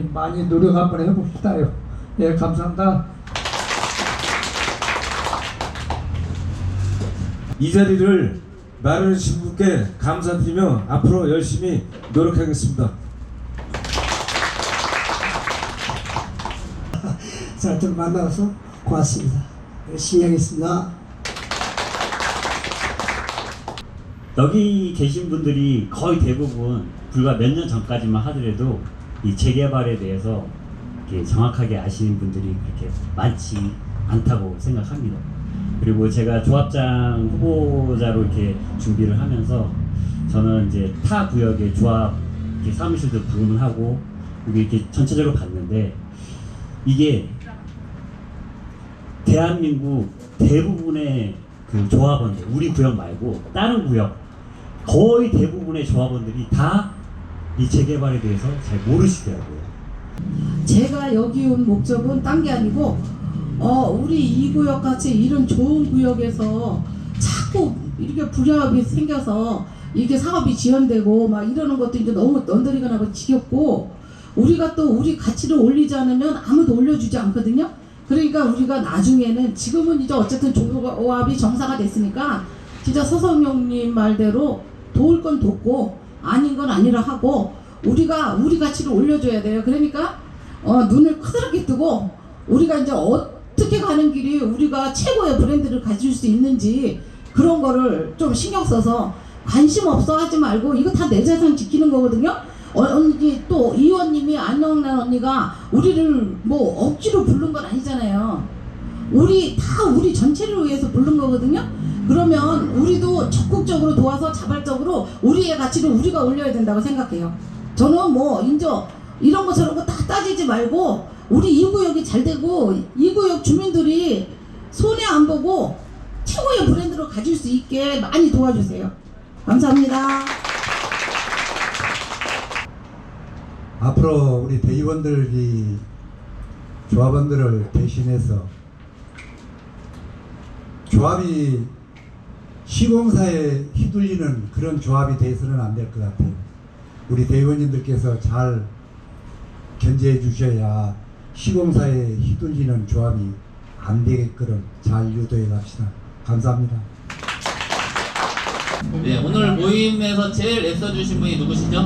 우리 많이 노력 한번 해봅시다요. 예, 감사합니다. 이 자리를 마련해주신 분께 감사드리며 앞으로 열심히 노력하겠습니다. 자, 좀 만나서 고맙습니다. 열심히 하겠습니다. 여기 계신 분들이 거의 대부분 불과 몇 년 전까지만 하더라도 이 재개발에 대해서 이렇게 정확하게 아시는 분들이 그렇게 많지 않다고 생각합니다. 그리고 제가 조합장 후보자로 이렇게 준비를 하면서 저는 이제 타 구역의 조합 이렇게 사무실도 방문을 하고 이렇게 전체적으로 봤는데 이게 대한민국 대부분의 그 조합원들, 우리 구역 말고 다른 구역 거의 대부분의 조합원들이 다 이 재개발에 대해서 잘 모르시더라고요. 제가 여기 온 목적은 딴 게 아니고 우리 이 구역 같이 이런 좋은 구역에서 자꾸 이렇게 불협이 생겨서 이렇게 사업이 지연되고 막 이러는 것도 이제 너무 넌더리거나 지겹고 우리가 또 우리 가치를 올리지 않으면 아무도 올려주지 않거든요. 그러니까 우리가 나중에는 지금은 이제 어쨌든 조합이 정상화 됐으니까 진짜 서성용님 말대로 도울 건 돕고 아닌 건 아니라 하고 우리가 우리 가치를 올려줘야 돼요. 그러니까 눈을 커다랗게 뜨고 우리가 이제 어떻게 가는 길이 우리가 최고의 브랜드를 가질 수 있는지 그런 거를 좀 신경 써서 관심 없어 하지 말고 이거 다 내 재산 지키는 거거든요. 언니 또 이원님이 안영란 언니가 우리를 뭐 억지로 부른 건 아니잖아요. 우리 전체를 위해서 부른 거거든요. 그러면 우리도 적극적으로 도와서 자발적으로 우리의 가치를 우리가 올려야 된다고 생각해요. 저는 뭐 이제 이런 거 저런 거 다 따지지 말고 우리 이 구역이 잘 되고 이 구역 주민들이 손해 안 보고 최고의 브랜드로 가질 수 있게 많이 도와주세요. 감사합니다. 앞으로 우리 대의원들이 조합원들을 대신해서 조합이 시공사에 휘둘리는 그런 조합이 돼서는 안 될 것 같아요. 우리 대의원님들께서 잘 견제해 주셔야 시공사에 휘둘리는 조합이 안 되게끔 잘 유도해 갑시다. 감사합니다. 네, 오늘 모임에서 제일 애써주신 분이 누구시죠?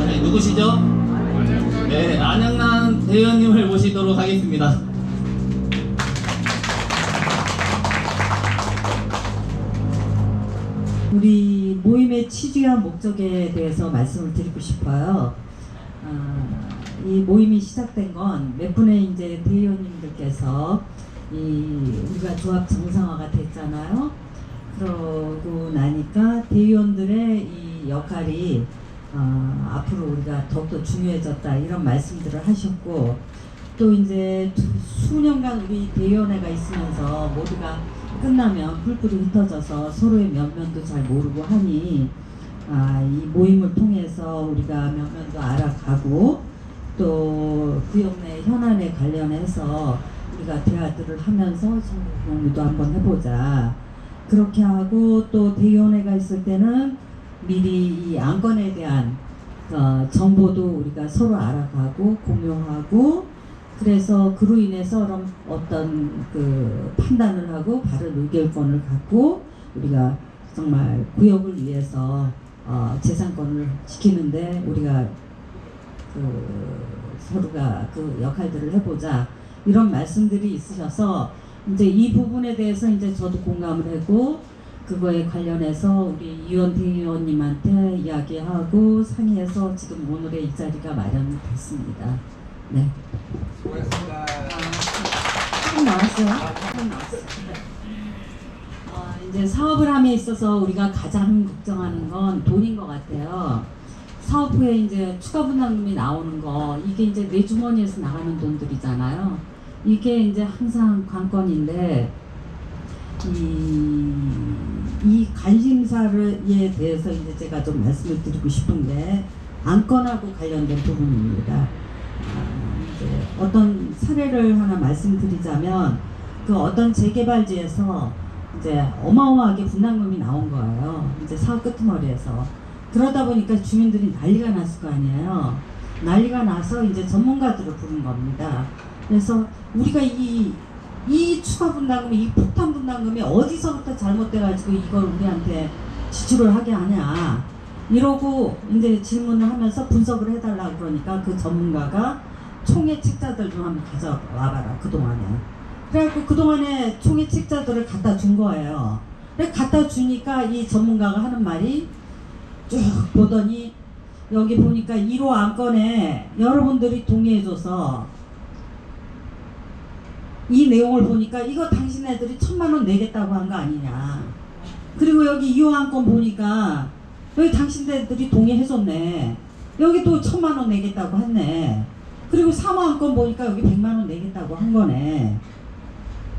네, 누구시죠? 네, 안영란 대의원님을 모시도록 하겠습니다. 우리 모임의 취지와 목적에 대해서 말씀을 드리고 싶어요. 이 모임이 시작된 건 몇 분의 이제 대의원님들께서 우리가 조합 정상화가 됐잖아요. 그러고 나니까 대의원들의 이 역할이 앞으로 우리가 더욱더 중요해졌다 이런 말씀들을 하셨고 또 이제 수년간 우리 대의원회가 있으면서 모두가 끝나면 뿔뿔이 흩어져서 서로의 면면도 잘 모르고 하니 이 모임을 통해서 우리가 면면도 알아가고 또 구역 내 현안에 관련해서 우리가 대화들을 하면서 정보 공유도 한번 해보자. 그렇게 하고 또 대의원회가 있을 때는 미리 이 안건에 대한 정보도 우리가 서로 알아가고 공유하고 그래서 그로 인해서 어떤 그 판단을 하고 바른 의결권을 갖고 우리가 정말 구역을 위해서 재산권을 지키는데 우리가 서로가 그 역할들을 해보자 이런 말씀들이 있으셔서 이제 이 부분에 대해서 이제 저도 공감을 하고 그거에 관련해서 우리 이원 대의원님한테 이야기하고 상의해서 지금 오늘의 이 자리가 마련됐습니다. 네. 고맙습니다. 조금 나왔어요. 이제 사업을 함에 있어서 우리가 가장 걱정하는 건 돈인 것 같아요. 사업 후에 이제 추가 분담금이 나오는 거 이게 이제 내 주머니에서 나가는 돈들이잖아요. 이게 이제 항상 관건인데 이 관심사에 대해서 이제 제가 좀 말씀을 드리고 싶은 게 안건하고 관련된 부분입니다. 이제 어떤 사례를 하나 말씀드리자면 그 어떤 재개발지에서 이제 어마어마하게 분담금이 나온 거예요. 이제 사업 끄트머리에서. 그러다 보니까 주민들이 난리가 났을 거 아니에요. 난리가 나서 이제 전문가들을 부른 겁니다. 그래서 우리가 이 추가 분담금이, 이 폭탄 분담금이 어디서부터 잘못돼가지고 이걸 우리한테 지출을 하게 하냐 이러고 이제 질문을 하면서 분석을 해달라고 그러니까 그 전문가가 총회 책자들 좀 한번 가져와봐라 그동안에. 그래갖고 그동안에 총회 책자들을 갖다 준 거예요. 그래 갖다 주니까 이 전문가가 하는 말이 쭉 보더니 여기 보니까 1호 안건에 여러분들이 동의해줘서 이 내용을 보니까 이거 당신네들이 1,000만 원 내겠다고 한 거 아니냐. 그리고 여기 2호 안건 보니까 여기 당신네들이 동의해줬네. 여기 또 1,000만 원 내겠다고 했네. 그리고 3호 안건 보니까 여기 100만 원 내겠다고 한 거네.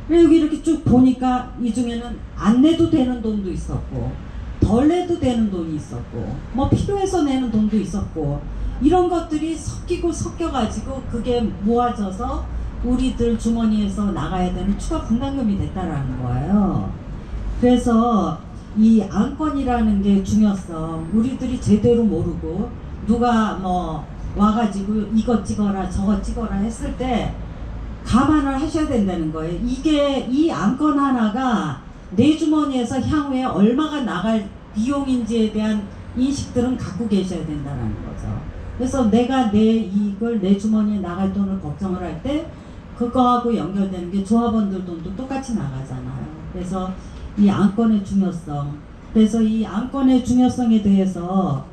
그리고 여기 이렇게 쭉 보니까 이 중에는 안 내도 되는 돈도 있었고 덜 내도 되는 돈이 있었고 뭐 필요해서 내는 돈도 있었고 이런 것들이 섞여가지고 그게 모아져서 우리들 주머니에서 나가야 되는 추가 분담금이 됐다라는 거예요. 그래서 이 안건이라는 게 중요성 우리들이 제대로 모르고 누가 뭐 와가지고 이거 찍어라 저거 찍어라 했을 때 감안을 하셔야 된다는 거예요. 이게 이 안건 하나가 내 주머니에서 향후에 얼마가 나갈 비용인지에 대한 인식들은 갖고 계셔야 된다는 거죠. 그래서 내가 내 이익을 내 주머니에 나갈 돈을 걱정을 할 때 그거하고 연결되는 게 조합원들 돈도 똑같이 나가잖아요. 그래서 이 안건의 중요성, 그래서 이 안건의 중요성에 대해서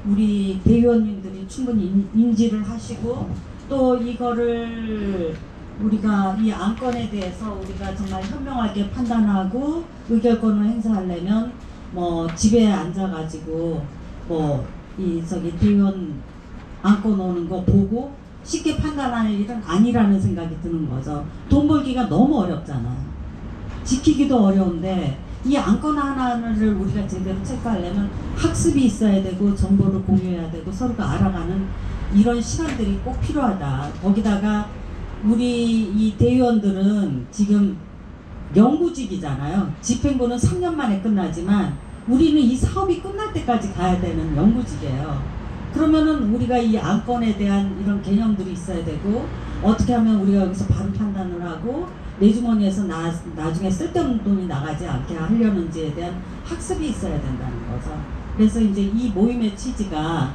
우리 대의원님들이 충분히 인지를 하시고 또 이거를 우리가 이 안건에 대해서 우리가 정말 현명하게 판단하고 의결권을 행사하려면 뭐 집에 앉아가지고 뭐 이 저기 대의원 안건 오는 거 보고 쉽게 판단할 일은 아니라는 생각이 드는 거죠. 돈 벌기가 너무 어렵잖아요. 지키기도 어려운데 이 안건 하나를 우리가 제대로 체크하려면 학습이 있어야 되고 정보를 공유해야 되고 서로가 알아가는 이런 시간들이 꼭 필요하다. 거기다가 우리 이 대의원들은 지금 영구직이잖아요. 집행부는 3년 만에 끝나지만 우리는 이 사업이 끝날 때까지 가야 되는 영구직이에요. 그러면은 우리가 이 안건에 대한 이런 개념들이 있어야 되고 어떻게 하면 우리가 여기서 바로 판단을 하고 내 주머니에서 나중에 쓸데없는 돈이 나가지 않게 하려는지에 대한 학습이 있어야 된다는 거죠. 그래서 이제 이 모임의 취지가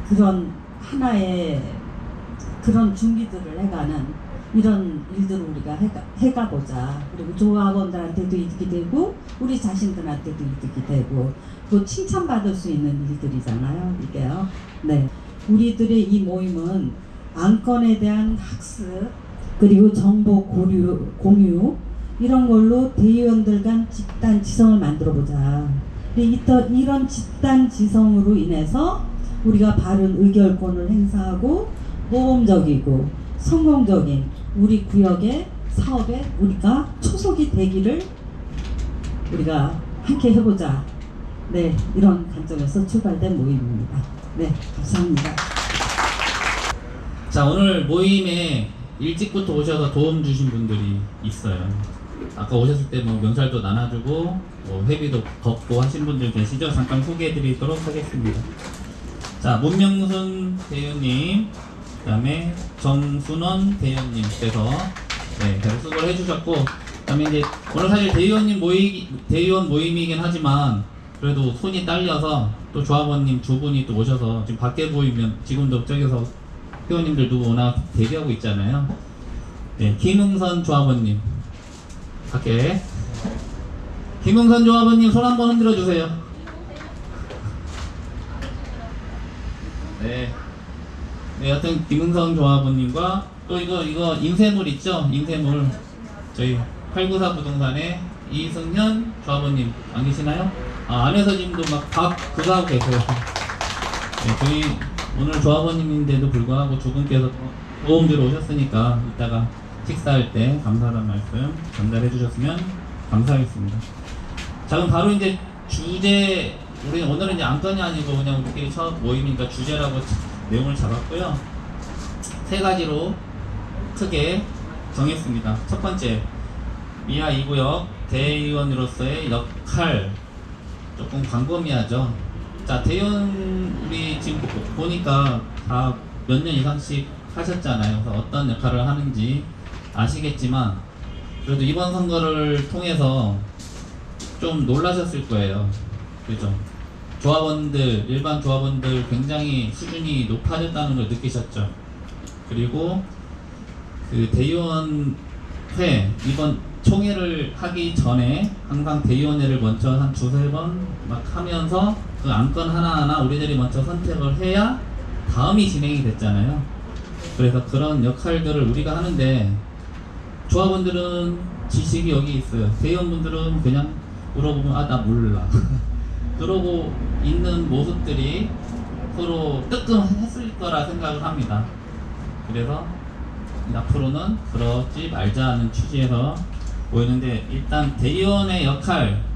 그런 하나의 그런 준비들을 해가는 이런 일들을 우리가 해가보자. 그리고 조합원들한테도 이득이 되고 우리 자신들한테도 이득이 되고 또 칭찬받을 수 있는 일들이잖아요. 이게요. 네, 우리들의 이 모임은 안건에 대한 학습 그리고 정보 공유 이런 걸로 대의원들 간 집단 지성을 만들어보자. 이런 집단 지성으로 인해서 우리가 바른 의결권을 행사하고 모범적이고 성공적인 우리 구역의 사업에 우리가 초석이 되기를 우리가 함께 해보자. 네, 이런 관점에서 출발된 모임입니다. 네, 감사합니다. 자, 오늘 모임에 일찍부터 오셔서 도움 주신 분들이 있어요. 아까 오셨을 때 뭐 명찰도 나눠주고 뭐 회비도 걷고 하신 분들 계시죠? 잠깐 소개해드리도록 하겠습니다. 자, 문명순 대의원님, 그 다음에 정순원 대의원님께서 네, 계속 수고를 해주셨고, 그 다음에 이제 오늘 사실 대의원 모임이긴 하지만 그래도 손이 딸려서 또 조합원님 두 분이 또 오셔서 지금 밖에 보이면 지금도 저기서 회원님들 누구 오나 대기하고 있잖아요. 네, 김흥선 조합원님 밖에. 김흥선 조합원님 손 한번 흔들어 주세요. 네. 네, 여튼 김흥선 조합원님과 또 이거 인쇄물 있죠? 인쇄물 저희 894 부동산의 이승현 조합원님 안 계시나요? 안에서 지금도 막 그거 하고 계세요. 네, 저희 오늘 조합원님인데도 불구하고 두 분께서 도움주러 오셨으니까 이따가 식사할 때 감사하다는 말씀 전달해 주셨으면 감사하겠습니다. 자, 그럼 바로 이제 주제, 우리는 오늘은 이제 안건이 아니고 그냥 우리끼리 처음 모임이니까 주제라고 내용을 잡았고요. 세 가지로 크게 정했습니다. 첫 번째, 미아 2구역 대의원으로서의 역할, 조금 광범위하죠. 자, 대의원 우리 지금 보니까 다 몇 년 이상씩 하셨잖아요. 그래서 어떤 역할을 하는지 아시겠지만 그래도 이번 선거를 통해서 좀 놀라셨을 거예요. 그죠? 조합원들, 일반 조합원들 굉장히 수준이 높아졌다는 걸 느끼셨죠. 그리고 그 대의원회 이번 총회를 하기 전에 항상 대의원회를 먼저 한 두세 번 막 하면서 그 안건 하나하나 우리들이 먼저 선택을 해야 다음이 진행이 됐잖아요. 그래서 그런 역할들을 우리가 하는데 조합원들은 지식이 여기 있어요. 대의원분들은 그냥 물어보면 아 나 몰라 그러고 있는 모습들이 서로 뜨끔했을 거라 생각을 합니다. 그래서 앞으로는 그러지 말자는 취지에서 보이는데 일단 대의원의 역할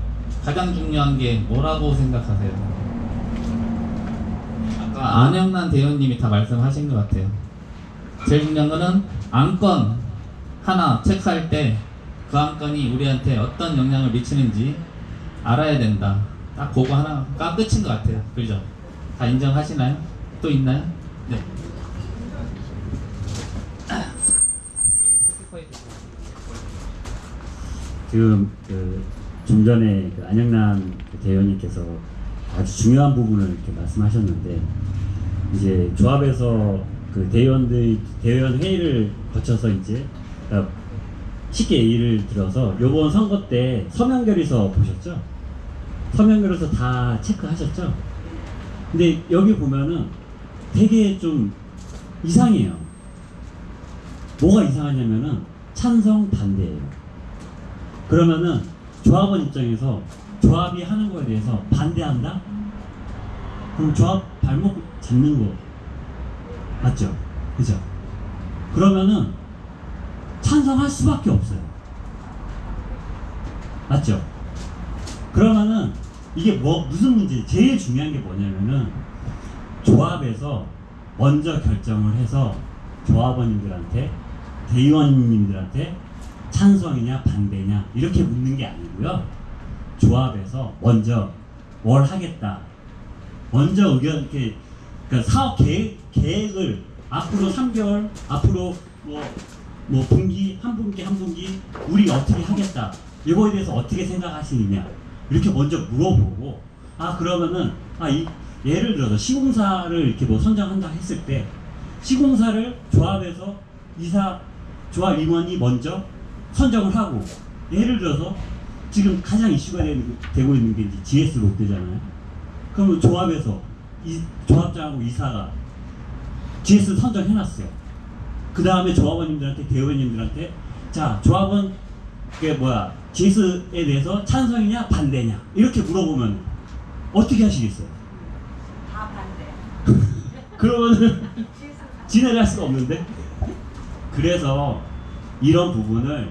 가장 중요한 게 뭐라고 생각하세요? 아까 안영란 대의원님이 다 말씀하신 것 같아요. 제일 중요한 거는 안건 하나 체크할 때 그 안건이 우리한테 어떤 영향을 미치는지 알아야 된다. 딱 그거 하나가 끝인 것 같아요. 그죠? 다 인정하시나요? 또 있나요? 네. 지금 좀 전에 그 안영란 대의원님께서 아주 중요한 부분을 이렇게 말씀하셨는데 이제 조합에서 그 대의원 회의를 거쳐서 이제 쉽게 예를 들어서 요번 선거 때 서명결의서 보셨죠? 서명결의서 다 체크하셨죠? 근데 여기 보면은 되게 좀 이상해요. 뭐가 이상하냐면은 찬성 반대예요. 그러면은 조합원 입장에서 조합이 하는 거에 대해서 반대한다? 그럼 조합 발목 잡는 거 맞죠? 그죠? 그러면은 찬성할 수밖에 없어요. 맞죠? 그러면은 이게 무슨 문제? 제일 중요한 게 뭐냐면은 조합에서 먼저 결정을 해서 조합원님들한테 대의원님들한테 찬성이냐 반대냐 이렇게 묻는 게 아니고요. 조합에서 먼저 뭘 하겠다. 먼저 의견 이렇게 그러니까 사업 계획을 앞으로 3개월 앞으로 뭐 분기 한 분기 우리 어떻게 하겠다. 이거에 대해서 어떻게 생각하시느냐 이렇게 먼저 물어보고 그러면은 예를 들어서 시공사를 이렇게 뭐 선정한다 했을 때 시공사를 조합에서 조합 임원이 먼저 선정을 하고 예를 들어서 지금 가장 이슈가 되고 있는 게 이제 GS 롯데잖아요. 그러면 조합에서 조합장하고 이사가 GS 선정해놨어요. 그 다음에 조합원님들한테 대의원님들한테 자 조합원 GS에 대해서 찬성이냐 반대냐 이렇게 물어보면 어떻게 하시겠어요? 다 반대. 그러면은 진행을 할 수가 없는데. 그래서 이런 부분을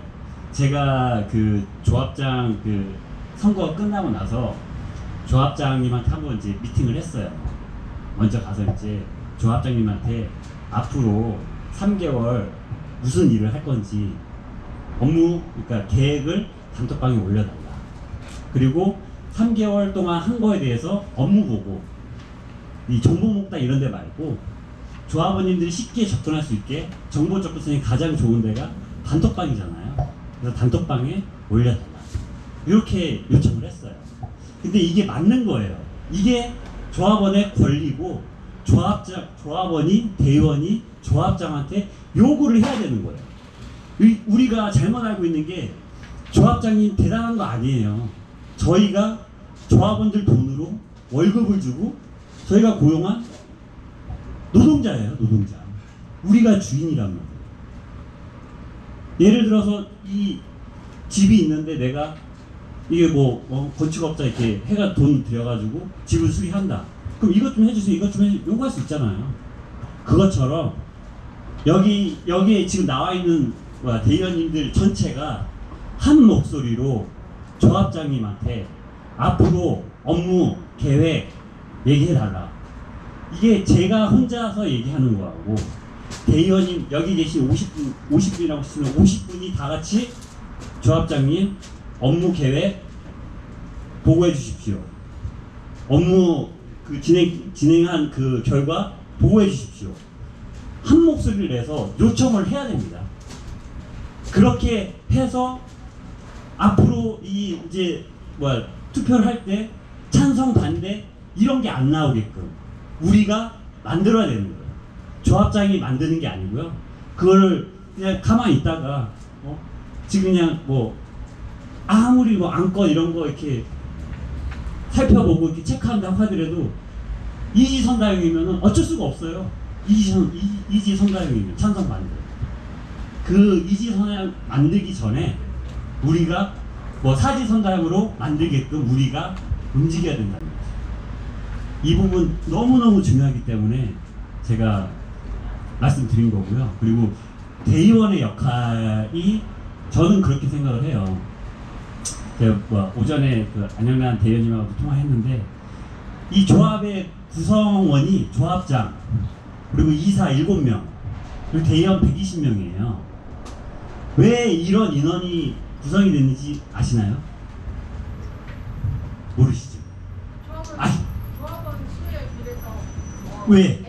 제가 그 조합장 그 선거가 끝나고 나서 조합장님한테 한번 이제 미팅을 했어요. 먼저 가서 이제 조합장님한테 앞으로 3개월 무슨 일을 할 건지 그러니까 계획을 단톡방에 올려달라. 그리고 3개월 동안 한 거에 대해서 업무 보고 이 정보목당 이런 데 말고 조합원님들이 쉽게 접근할 수 있게 정보 접근성이 가장 좋은 데가 단톡방이잖아요. 그래서 단톡방에 올려달라. 이렇게 요청을 했어요. 근데 이게 맞는 거예요. 이게 조합원의 권리고 조합원이 대의원이 조합장한테 요구를 해야 되는 거예요. 우리가 잘못 알고 있는 게 조합장님 대단한 거 아니에요. 저희가 조합원들 돈으로 월급을 주고 저희가 고용한 노동자예요. 노동자. 우리가 주인이란 말이에요. 예를 들어서 이 집이 있는데 내가 이게 건축업자 이렇게 해가 돈 들여가지고 집을 수리한다. 그럼 이것 좀 해주세요. 이것 좀 해주세요. 요구할 수 있잖아요. 그것처럼 여기에 지금 나와 있는 대의원님들 전체가 한 목소리로 조합장님한테 앞으로 업무 계획 얘기해달라. 이게 제가 혼자서 얘기하는 거하고 대의원님 여기 계신 50분이라고 치면 50분이 다 같이 조합장님 업무 계획 보고해 주십시오. 업무 그 진행한 그 결과 보고해 주십시오. 한 목소리를 내서 요청을 해야 됩니다. 그렇게 해서 앞으로 이 이제 투표를 할 때 찬성 반대 이런 게 안 나오게끔 우리가 만들어야 되는 거예요. 조합장이 만드는 게 아니고요. 그걸 그냥 가만히 있다가 지금 그냥 아무리 안건 이런 거 이렇게 살펴보고 이렇게 체크한다고 하더라도 이지선다형이면은 어쩔 수가 없어요. 이지선다형이면 찬성 반대. 그 이지선다형 만들기 전에 우리가 사지선다형으로 만들게끔 우리가 움직여야 된다는 거죠. 이 부분 너무너무 중요하기 때문에 제가 말씀드린 거고요. 그리고 대의원의 역할이 저는 그렇게 생각을 해요. 제가 오전에 그 안영란 대의원님하고 통화했는데 이 조합의 구성원이 조합장 그리고 이사 7명 그리고 대의원 120명이에요. 왜 이런 인원이 구성이 됐는지 아시나요? 모르시죠? 조합원 수에 비해서 왜?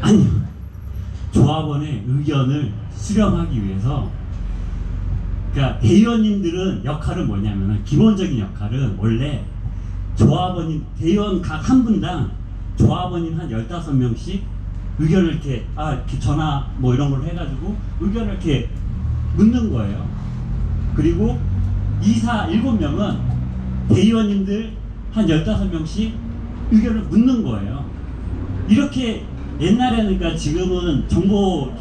아니요. 조합원의 의견을 수렴하기 위해서 그러니까 대의원님들은 역할은 뭐냐면은 기본적인 역할은 원래 조합원님 대의원 각 한 분당 조합원님 한 15명씩 의견을 이렇게 전화 이런 걸 해가지고 의견을 이렇게 묻는 거예요. 그리고 이사 7명은 대의원님들 한 15명씩 의견을 묻는 거예요. 이렇게 옛날에는 그러니까 지금은 정보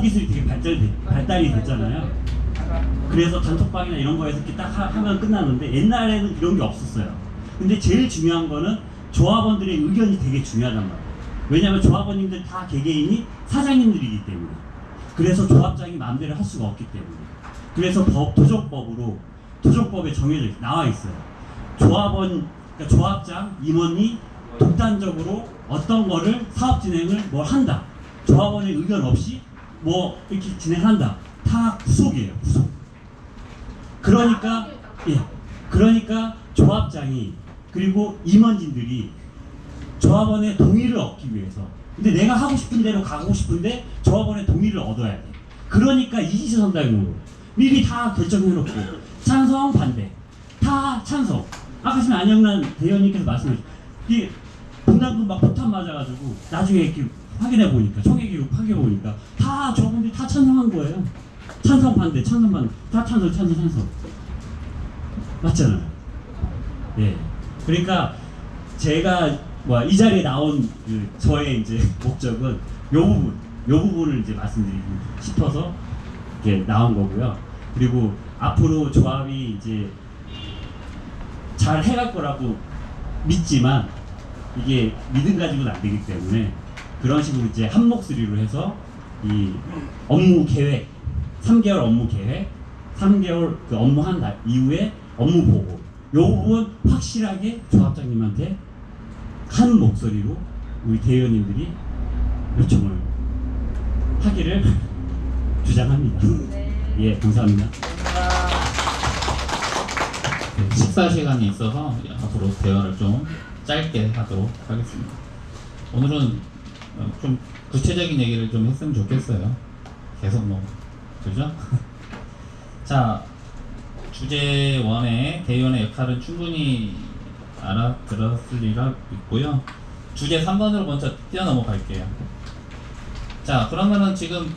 기술이 되게 발달이 됐잖아요. 그래서 단톡방이나 이런 거에서 이렇게 딱 하면 끝나는데 옛날에는 이런 게 없었어요. 근데 제일 중요한 거는 조합원들의 의견이 되게 중요하단 말이에요. 왜냐하면 조합원님들 다 개개인이 사장님들이기 때문에. 그래서 조합장이 마음대로 할 수가 없기 때문에. 그래서 도정법에 정해져 나와 있어요. 그러니까 조합장, 임원이 독단적으로 어떤 거를 사업 진행을 한다. 조합원의 의견 없이 이렇게 진행한다. 다 구속이에요. 구속. 그러니까 조합장이 그리고 임원진들이 조합원의 동의를 얻기 위해서 근데 내가 하고 싶은 대로 가고 싶은데 조합원의 동의를 얻어야 돼. 그러니까 이지선다형으로 미리 다 결정해놓고 찬성 반대 다 찬성. 아까 지금 안영란 대의원님께서 말씀하셨죠. 이게 분담금 폭탄 맞아가지고 나중에 이렇게 확인해 보니까 총회 기록 확인해 보니까 다 조합원들이 다 찬성한 거예요. 찬성 반대 다 찬성 맞잖아요. 예. 그러니까 제가 이 자리에 나온 저의 이제 목적은 요 부분을 이제 말씀드리고 싶어서 이렇게 나온 거고요. 그리고 앞으로 조합이 이제 잘 해갈 거라고 믿지만 이게 믿음 가지고는 안 되기 때문에 그런 식으로 이제 한 목소리로 해서 이 업무 계획 3개월 업무 계획 3개월 그 업무 한 달 이후에 업무 보고 요 부분 확실하게 조합장님한테 한 목소리로 우리 대의원님들이 요청을 하기를 주장합니다. 예, 감사합니다. 식사 시간이 있어서 앞으로 대화를 좀 짧게 하도록 하겠습니다. 오늘은 좀 구체적인 얘기를 좀 했으면 좋겠어요. 계속 그죠? 자, 주제 1의 대의원의 역할은 충분히 알아들었으리라 믿고요. 주제 3번으로 먼저 뛰어넘어갈게요. 자, 그러면은 지금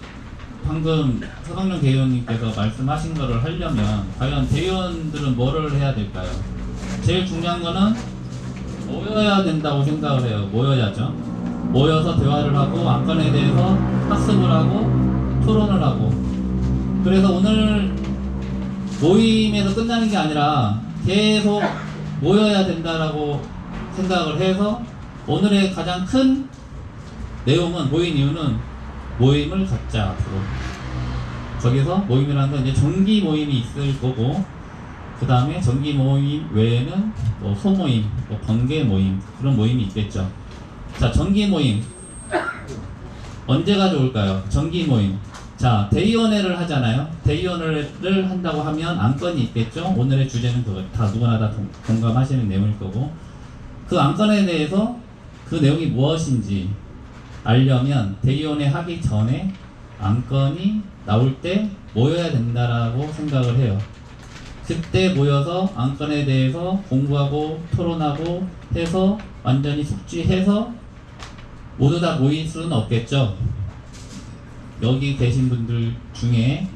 방금 서성룡 대의원님께서 말씀하신 거를 하려면 과연 대의원들은 뭐를 해야 될까요? 제일 중요한 거는 모여야 된다고 생각을 해요. 모여야죠. 모여서 대화를 하고 안건에 대해서 학습을 하고 토론을 하고. 그래서 오늘 모임에서 끝나는 게 아니라 계속 모여야 된다라고 생각을 해서 오늘의 가장 큰 내용은 모인 이유는 모임을 갖자. 앞으로 거기서 모임이라는 건 이제 정기 모임이 있을 거고 그 다음에 정기 모임 외에는 소모임, 번개 모임 그런 모임이 있겠죠. 자, 정기 모임 언제가 좋을까요? 정기 모임. 자, 자, 대의원회를 하잖아요. 대의원회를 한다고 하면 안건이 있겠죠. 오늘의 주제는 다 누구나 다 공감하시는 내용일 거고, 그 안건에 대해서 그 내용이 무엇인지 알려면 대의원회 하기 전에 안건이 나올 때 모여야 된다라고 생각을 해요. 그때 모여서 안건에 대해서 공부하고 토론하고 해서 완전히 숙지해서 모두 다 모일 수는 없겠죠. 여기 계신 분들 중에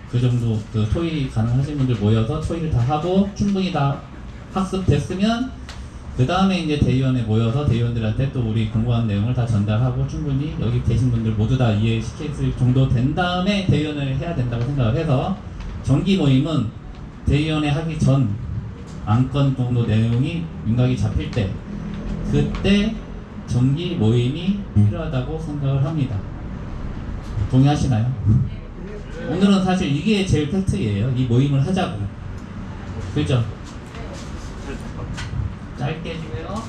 그 정도 그 토의 가능하신 분들 모여서 토의를 다 하고 충분히 다 학습됐으면 그 다음에 이제 대의원에 모여서 대의원들한테 또 우리 공부한 내용을 다 전달하고 충분히 여기 계신 분들 모두 다 이해시킬 정도 된 다음에 대의원을 해야 된다고 생각을 해서 정기 모임은 대의원회 하기 전 안건 정도 내용이 윤곽이 잡힐 때 그때 정기 모임이 필요하다고 생각을 합니다. 동의하시나요? 오늘은 사실 이게 제일 팩트예요. 이 모임을 하자고. 그죠? 짧게 해주세요.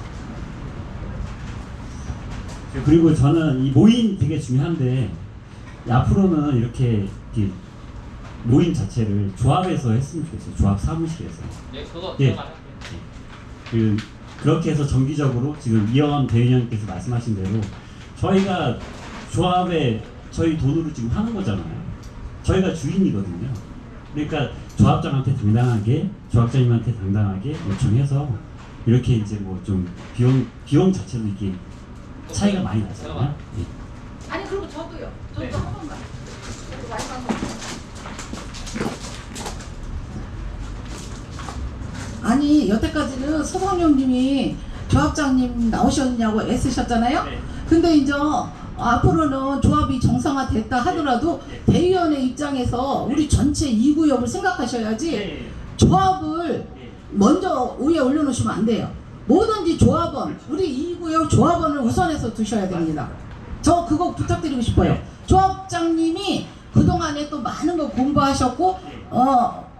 그리고 저는 이 모임 되게 중요한데 앞으로는 이렇게 모임 자체를 조합에서 했으면 좋겠어요. 조합 사무실에서. 네, 그거 예. 그렇게 해서 정기적으로 지금 이현 대위원님께서 말씀하신 대로 저희가 조합에 저희 돈으로 지금 하는 거잖아요. 저희가 주인이거든요. 그러니까 조합장한테 당당하게, 조합장님한테 당당하게 요청해서 이렇게 이제 뭐 좀 비용 자체도 이게 차이가 많이 나잖아요. 예. 아니 그리고 저도요. 저도 네. 한 번만. 저도 많이 한 번. 아니 여태까지는 서성룡님이 조합장님 나오셨냐고 애쓰셨잖아요. 네. 근데 이제 앞으로는 조합이 정상화됐다 하더라도 대의원의 입장에서 우리 전체 2구역을 생각하셔야지 조합을 먼저 위에 올려놓으시면 안 돼요. 뭐든지 조합원, 우리 2구역 조합원을 우선해서 두셔야 됩니다. 저 그거 부탁드리고 싶어요. 조합장님이 그동안에 또 많은 거 공부하셨고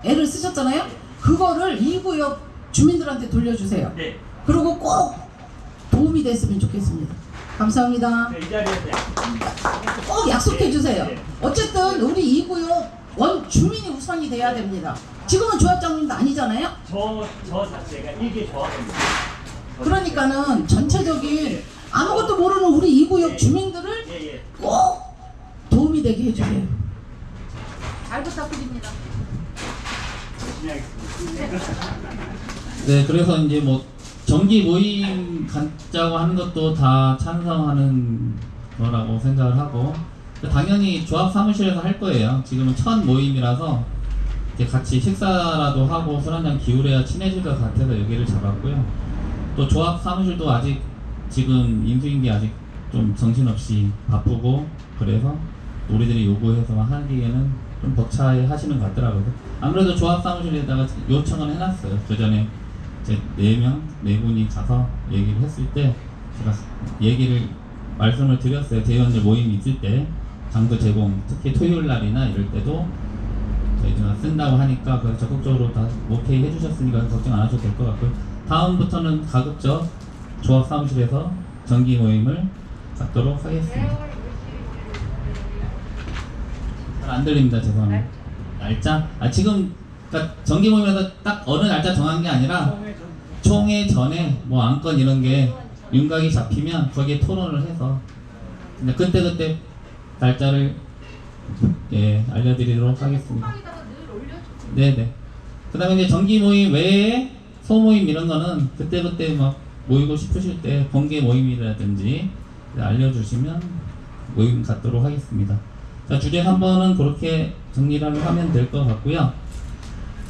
애를 쓰셨잖아요. 그거를 2구역 주민들한테 돌려주세요. 그리고 꼭 도움이 됐으면 좋겠습니다. 감사합니다. 꼭 약속해 주세요. 어쨌든 우리 2구역 원 주민이 우선이 돼야 됩니다. 지금은 조합장님도 아니잖아요. 저 자체가 이게 조합입니다. 그러니까는 전체적인 아무것도 모르는 우리 2구역 주민들을 꼭 도움이 되게 해주세요. 잘 부탁드립니다. 네, 그래서 이제 뭐 정기 모임 갖자고 하는 것도 다 찬성하는 거라고 생각을 하고 당연히 조합 사무실에서 할 거예요. 지금은 첫 모임이라서 이렇게 같이 식사라도 하고 술 한잔 기울여야 친해질 것 같아서 여기를 잡았고요. 또 조합 사무실도 아직 지금 인수인계 아직 좀 정신없이 바쁘고 그래서 우리들이 요구해서 하기에는 좀 벅차해 하시는 것 같더라고요. 아무래도 조합 사무실에다가 요청을 해놨어요. 그 전에 이제 4분이 가서 얘기를 했을 때 제가 말씀을 드렸어요. 대의원들 모임이 있을 때 장소 제공, 특히 토요일 날이나 이럴 때도 저희가 쓴다고 하니까 그래서 적극적으로 다 오케이 해주셨으니까 걱정 안 하셔도 될 것 같고요. 다음부터는 가급적 조합 사무실에서 정기 모임을 갖도록 하겠습니다. 잘 안 들립니다. 죄송합니다. 날짜? 지금 그러니까 정기 모임에서 딱 어느 날짜 정한 게 아니라 총회 전에 뭐 안건 이런 게 윤곽이 잡히면 거기에 토론을 해서 그때 날짜를 알려드리도록 하겠습니다. 네네. 그 다음에 이제 정기 모임 외에 소모임 이런 거는 그때 막 모이고 싶으실 때 번개 모임이라든지 알려주시면 모임 갖도록 하겠습니다. 자, 주제 3번은 그렇게 정리를 하면 될 것 같고요.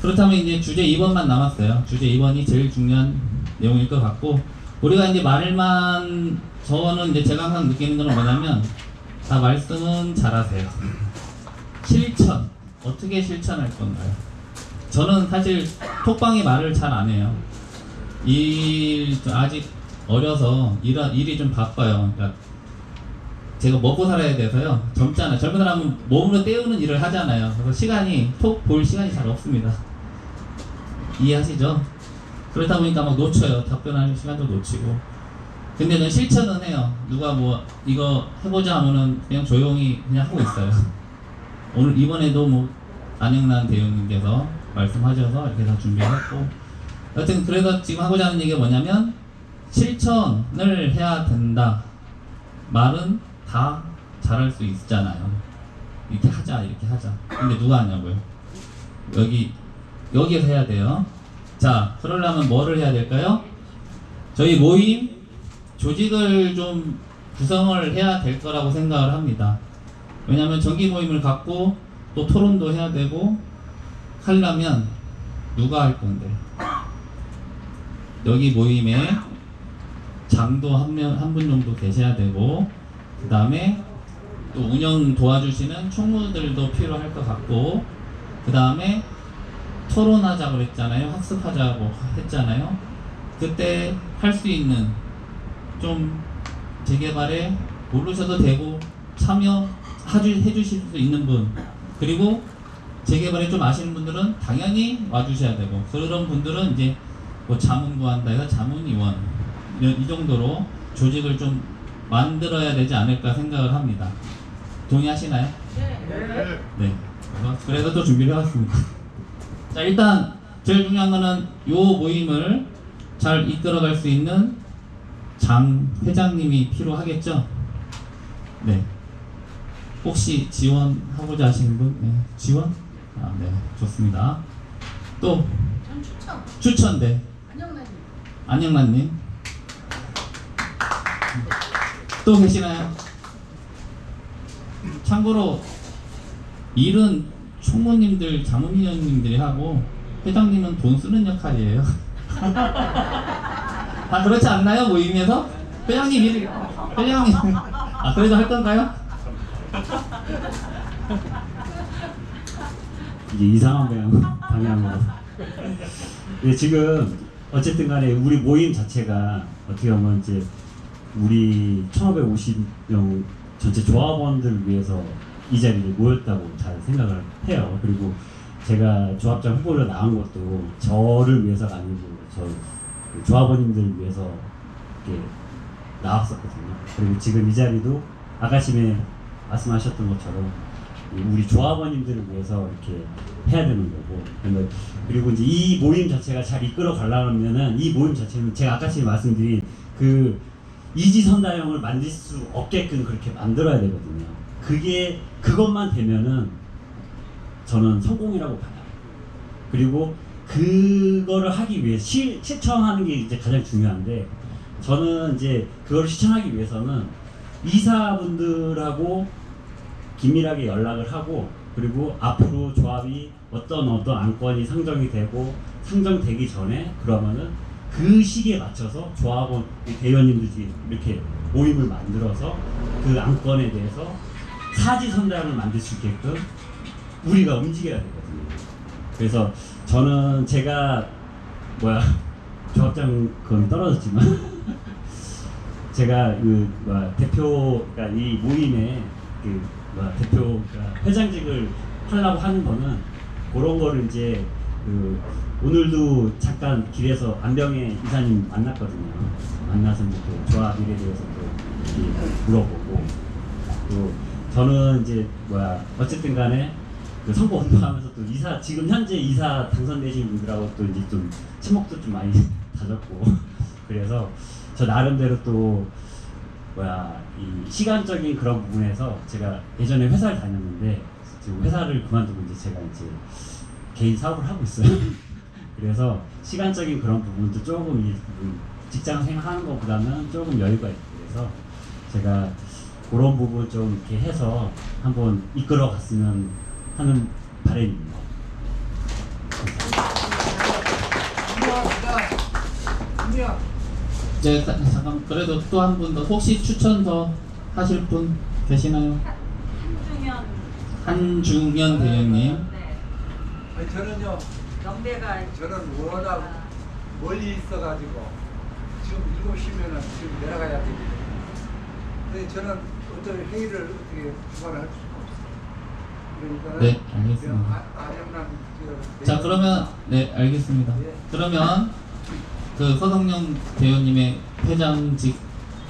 그렇다면 이제 주제 2번만 남았어요. 주제 2번이 제일 중요한 내용일 것 같고, 우리가 이제 말만, 저는 이제 제가 항상 느끼는 건 뭐냐면, 다 말씀은 잘하세요. 실천, 어떻게 실천할 건가요? 저는 사실 톡방에 말을 잘 안 해요. 아직 어려서 일이 좀 바빠요. 그러니까 제가 먹고 살아야 돼서요. 젊잖아요. 젊은 사람은 몸으로 때우는 일을 하잖아요. 그래서 톡 볼 시간이 잘 없습니다. 이해하시죠? 그렇다 보니까 막 놓쳐요. 답변할 시간도 놓치고. 근데 저는 실천은 해요. 누가 뭐 이거 해보자 하면은 그냥 조용히 그냥 하고 있어요. 오늘 이번에도 뭐 안영란 대원님께서 말씀하셔서 이렇게 다 준비했고, 여튼 그래서 지금 하고자 하는 얘기가 뭐냐면 실천을 해야 된다. 말은 다 잘할 수 있잖아요. 이렇게 하자, 이렇게 하자. 근데 누가 하냐고요? 여기에서 해야 돼요. 자, 그러려면 뭐를 해야 될까요? 저희 모임 조직을 좀 구성을 해야 될 거라고 생각을 합니다. 왜냐하면 정기 모임을 갖고 또 토론도 해야 되고 하려면 누가 할 건데? 여기 모임에 장도 한 분 정도 계셔야 되고, 그 다음에 또 운영 도와주시는 총무들도 필요할 것 같고, 그 다음에 토론하자고 그랬잖아요. 학습하자고 했잖아요. 그때 할 수 있는 좀 재개발에 모르셔도 되고 참여해 주실 수 있는 분, 그리고 재개발에 좀 아시는 분들은 당연히 와주셔야 되고, 그런 분들은 이제 뭐 자문 구한다 해서 자문위원 이 정도로 조직을 좀 만들어야 되지 않을까 생각을 합니다. 동의하시나요? 네. 그래서 또 준비를 해왔습니다. 자, 일단 제일 중요한 거는 요 모임을 잘 이끌어갈 수 있는 장 회장님이 필요하겠죠? 네. 혹시 지원하고자 하시는 분? 네. 지원? 아, 네. 좋습니다. 또 추천. 네. 안영란님. 또 계시나요? 참고로 일은 총무님들, 자문위원님들이 하고 회장님은 돈 쓰는 역할이에요. 다 그렇지 않나요? 모임에서? 회장님 아, 그래도 할 건가요? 이게 이상한 방향으로. 네, 지금 어쨌든 간에 우리 모임 자체가 어떻게 보면 이제 우리 1550명 전체 조합원들을 위해서 이 자리에 모였다고 잘 생각을 해요. 그리고 제가 조합장 후보로 나온 것도 저를 위해서가 아니고 저 조합원님들을 위해서 이렇게 나왔었거든요. 그리고 지금 이 자리도 아까 전에 말씀하셨던 것처럼 우리 조합원님들을 위해서 이렇게 해야 되는 거고, 그리고 이제 이 모임 자체가 잘 이끌어 가려면은 이 모임 자체는 제가 아까 전에 말씀드린 그 이지선다형을 만들 수 없게끔 그렇게 만들어야 되거든요. 그것만 되면은 저는 성공이라고 봐요. 그리고 그거를 하기 위해 실천하는 게 이제 가장 중요한데, 저는 이제 그걸 실천하기 위해서는 이사분들하고 긴밀하게 연락을 하고, 그리고 앞으로 조합이 어떤 안건이 상정되기 전에 그러면은 그 시기에 맞춰서 조합원 대의원님들이 이렇게 모임을 만들어서 그 안건에 대해서 사지선다형을 만들 수 있게끔 우리가 움직여야 되거든요. 그래서 저는 제가 조합장 그건 떨어졌지만 제가 대표가 이 모임에 대표가 회장직을 하려고 하는 거는 그런 거를 이제 오늘도 잠깐 길에서 안병의 이사님 만났거든요. 만나서 이제 또 조합 일에 대해서 또 물어보고, 또 저는 이제 어쨌든 간에 그 선거 운동하면서 또 지금 현재 이사 당선되신 분들하고 또 이제 좀 친목도 좀 많이 다졌고 그래서 저 나름대로 또 이 시간적인 그런 부분에서 제가 예전에 회사를 다녔는데 지금 회사를 그만두고 이제 제가 이제 개인 사업을 하고 있어요. 그래서 시간적인 그런 부분도 조금 직장 생활하는 것보다는 조금 여유가 있고, 그래서 제가 그런 부분 좀 이렇게 해서 한번 이끌어 갔으면 하는 바람입니다. 네, 잠깐 그래도 또 한 분 더 혹시 추천 더 하실 분 계시나요? 한중현 대표님. 네. 아니, 저는요, 저는 워낙 멀리 있어가지고 지금 7시면은 지금 내려가야 되거든요. 근데 저는 어떤 회의를 어떻게 주관을 할 수가 없어요. 그러니까 네, 알겠습니다. 자, 그러면 네, 알겠습니다. 그러면 그 허성영 대표님의 회장직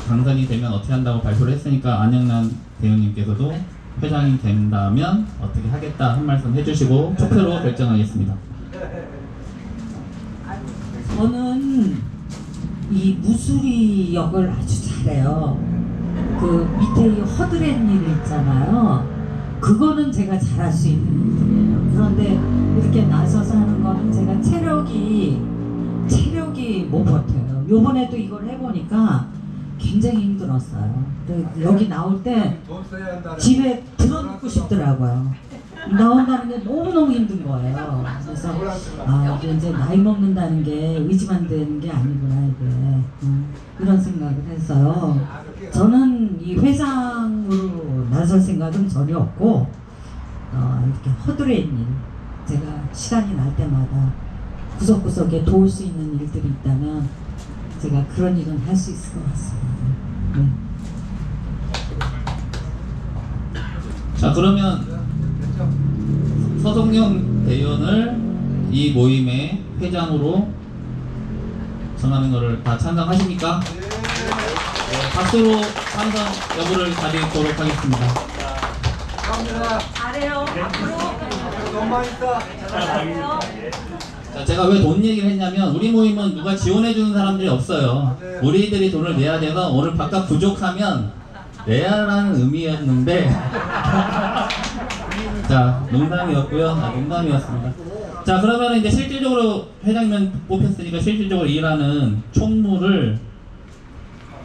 당선이 되면 어떻게 한다고 발표를 했으니까 안영란 대표님께서도 회장이 된다면 어떻게 하겠다 한 말씀 해주시고 투표로 결정하겠습니다. 저는 이 무수리 역을 아주 잘해요. 그 밑에 이 허드렛 일 있잖아요. 그거는 제가 잘할 수 있는 일들이에요. 그런데 이렇게 나서서 하는 거는 제가 체력이 못 버텨요. 요번에도 이걸 해보니까 굉장히 힘들었어요. 여기 나올 때 돈 써야 한다는 집에 들어눕고 싶더라고요. 나온다는 게 너무너무 힘든 거예요. 그래서 이게 이제 나이 먹는다는 게 의지만 되는 게 아니구나 이게 이런 생각을 해서요. 저는 이 회장으로 나설 생각은 전혀 없고 이렇게 허드렛 일 제가 시간이 날 때마다 구석구석에 도울 수 있는 일들이 있다면 제가 그런 일은 할 수 있을 것 같습니다. 네. 자, 그러면 서성영 대의원을 이 모임의 회장으로 정하는 것을 다 찬성하십니까? 네, 박수로 찬성 여부를 가리도록 하겠습니다. 감사합니다. 잘해요. 앞으로 너무 맛있다. 잘해요. 자, 제가 왜 돈 얘기를 했냐면 우리 모임은 누가 지원해주는 사람들이 없어요. 우리들이 돈을 내야 돼서 오늘 바깥 부족하면 내야라는 의미였는데 자, 농담이었고요. 농담이었습니다. 자, 그러면 이제 실질적으로 회장님 뽑혔으니까 실질적으로 일하는 총무를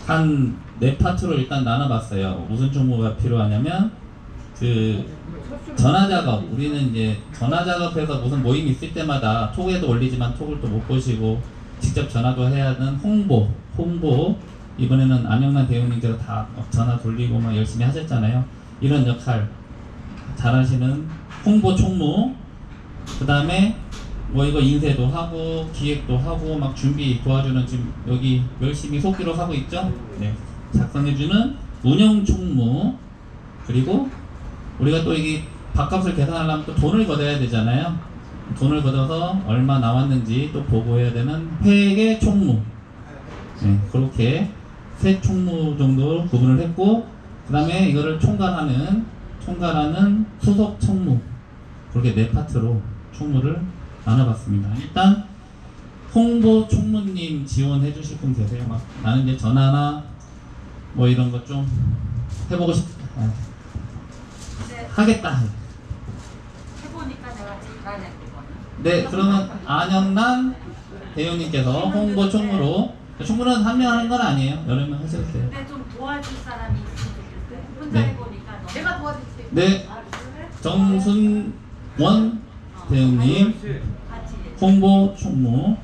한 4파트로 일단 나눠봤어요. 무슨 총무가 필요하냐면 전화 작업, 우리는 이제 전화 작업해서 무슨 모임이 있을 때마다 톡에도 올리지만 톡을 또 못 보시고 직접 전화도 해야 하는 홍보 이번에는 안영란 대우님께서 다 전화 돌리고 막 열심히 하셨잖아요. 이런 역할 잘하시는 홍보 총무, 그 다음에 뭐 이거 인쇄도 하고 기획도 하고 막 준비 도와주는 지금 여기 열심히 속기로 하고 있죠. 네, 작성해주는 운영 총무, 그리고 우리가 또 이게 밥값을 계산하려면 또 돈을 걷어야 되잖아요. 돈을 걷어서 얼마 나왔는지 또 보고해야 되는 회계 총무. 네, 그렇게 세 총무 정도 구분을 했고, 그 다음에 이거를 총괄하는 수석 총무, 그렇게 4파트로 총무를 나눠봤습니다. 일단 홍보 총무님 지원해 주실 분 계세요? 막 나는 이제 전화나 뭐 이런 거 좀 해보고 싶다. 하겠다. 해보니까 내가 잘하네. 네, 그러면 안영란 대표님께서 홍보 총무로, 총무는 한 명 하는 건 아니에요. 여러 명 하셔도 돼요. 근데 좀 도와줄 사람이 있으면 좋겠어요. 혼자 네. 해보니까 너무. 내가 도와줄게. 네, 정순원 대표님 같이. 홍보 총무.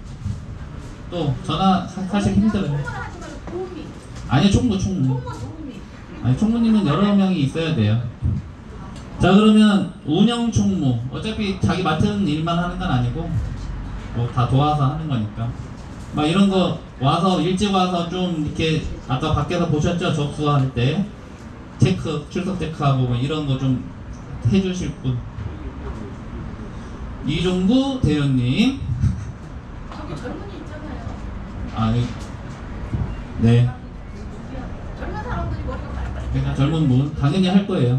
또 전화 사실 힘들어요. 총무는 하지 말고 도우미. 아니요, 총무. 도우미. 아니, 총무님은 여러 명이 있어야 돼요. 자, 그러면 운영 총무, 어차피 자기 맡은 일만 하는 건 아니고 뭐 다 도와서 하는 거니까 막 이런 거 와서 일찍 와서 좀 이렇게 아까 밖에서 보셨죠? 접수할 때 출석 체크하고 뭐 이런 거 좀 해주실 분. 이종구 대표님. 저기 젊은이 있잖아요. 아, 네. 젊은 사람들이 머리가 빨빨. 그냥 젊은 분 당연히 할 거예요.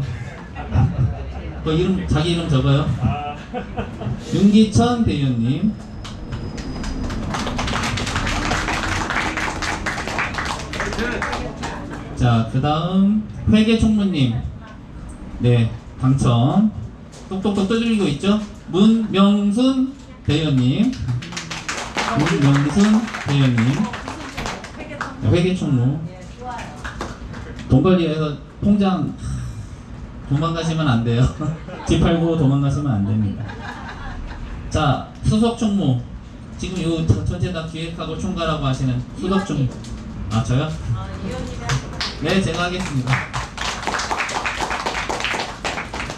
그 이름, 자기 이름 적어요. 윤기천 대표님. 자, 그 다음 회계 총무님. 네, 당첨. 똑똑똑 두드리고 있죠? 문명순 대표님. 문명순 대표님. 회계 총무. 돈 관리해서 통장 도망가시면 안 돼요. 집 팔고 도망가시면 안 됩니다. 자, 수석 총무. 지금 이 전체 다 기획하고 총괄하고 하시는 수석 총무. 아, 저요? 네, 제가 하겠습니다.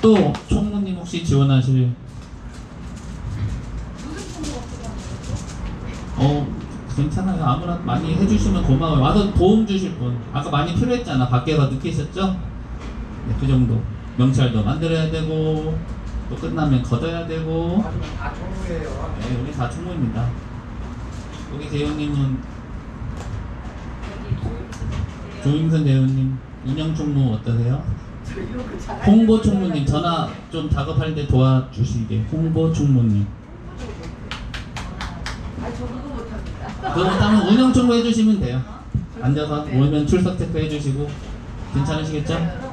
또 총무님 혹시 지원하실? 괜찮아요. 아무나 많이 해주시면 고마워요. 와서 도움 주실 분. 아까 많이 필요했잖아. 밖에서 느끼셨죠? 네, 그 정도. 명찰도 만들어야 되고, 또 끝나면 걷어야 되고. 다 총무예요. 네, 우리 다 총무입니다. 여기 대표님은 조임선 대표님 운영 총무 어떠세요? 홍보 총무님 전화 좀 작업할 때 도와주시게. 홍보 총무님. 그렇다면 운영 총무 해주시면 돼요. 앉아서 오면 출석 체크 해주시고 괜찮으시겠죠?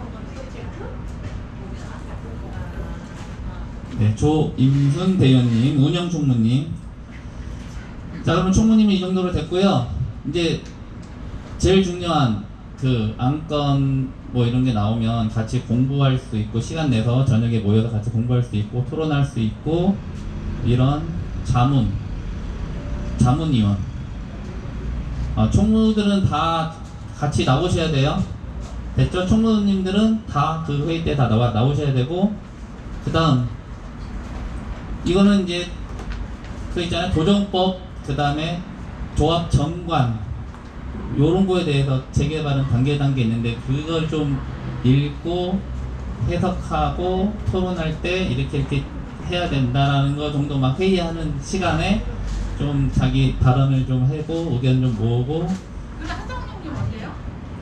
네, 조임순 대연님, 운영 총무님. 자, 그러면 총무님이 이 정도로 됐고요. 이제 제일 중요한 그 안건 뭐 이런 게 나오면 같이 공부할 수 있고, 시간 내서 저녁에 모여서 같이 공부할 수 있고, 토론할 수 있고, 이런 자문위원. 총무들은 다 같이 나오셔야 돼요. 됐죠? 총무님들은 다 그 회의 때 다 나오셔야 되고, 그 다음 이거는 이제 그 있잖아요. 도정법, 그 다음에 조합 정관, 요런 거에 대해서 재개발은 단계 있는데, 그걸 좀 읽고 해석하고 토론할 때 이렇게 해야 된다라는 거 정도 막 회의하는 시간에 좀 자기 발언을 좀 하고 의견 좀 모으고. 근데 하정룡님 어때요?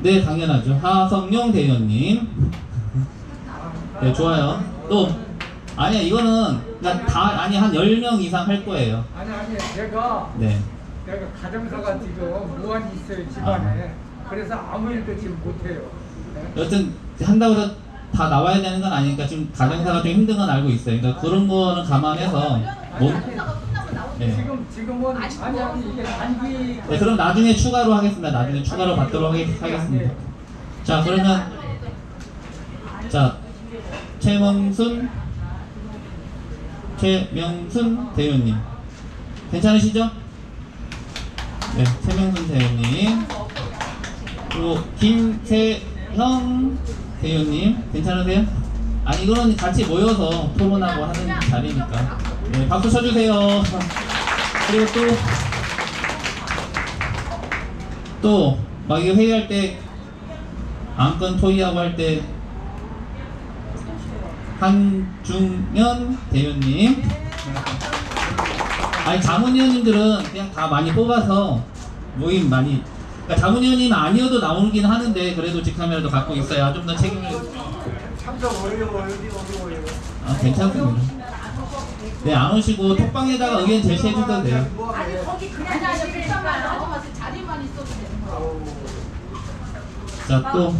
네, 당연하죠. 하성룡 대연님. 네, 좋아요. 또 아니야, 이거는 그러니까 다 아니 한 10명 이상 할 거예요. 아니 내가 가정사가 지금 무한히 있어요 집안에. 그래서 아무 일도 지금 못해요. 네? 여튼 한다고 해서 다 나와야 되는 건 아니니까 지금 가정사가 좀 힘든 건 알고 있어요. 그러니까 그런 거는 감안해서 네. 지금은 아니 이게 단기. 네, 그럼 나중에 추가로 하겠습니다. 나중에 추가로 받도록 하겠습니다. 자, 그러면 자, 최명순 대표님 괜찮으시죠? 네, 최명순 대표님. 그리고 김세형 대표님 괜찮으세요? 아니, 이거는 같이 모여서 토론하고 하는 자리니까. 네, 박수 쳐주세요. 그리고 또 막 이게 회의할 때 안건 토의하고 할 때 한중현 대표님. 아니, 자문위원님들은 그냥 다 많이 뽑아서 모임 많이, 그러니까 자문위원님 아니어도 나오긴 하는데 그래도 직함이라도 갖고 있어야 좀 더 책임을. 참석 어려워요. 아, 괜찮습니다. 네, 안 오시고 톡방에다가 의견 제시해 주셔도 돼요. 아니 거기 그냥 자리만 있어도 되는 거예요. 자, 또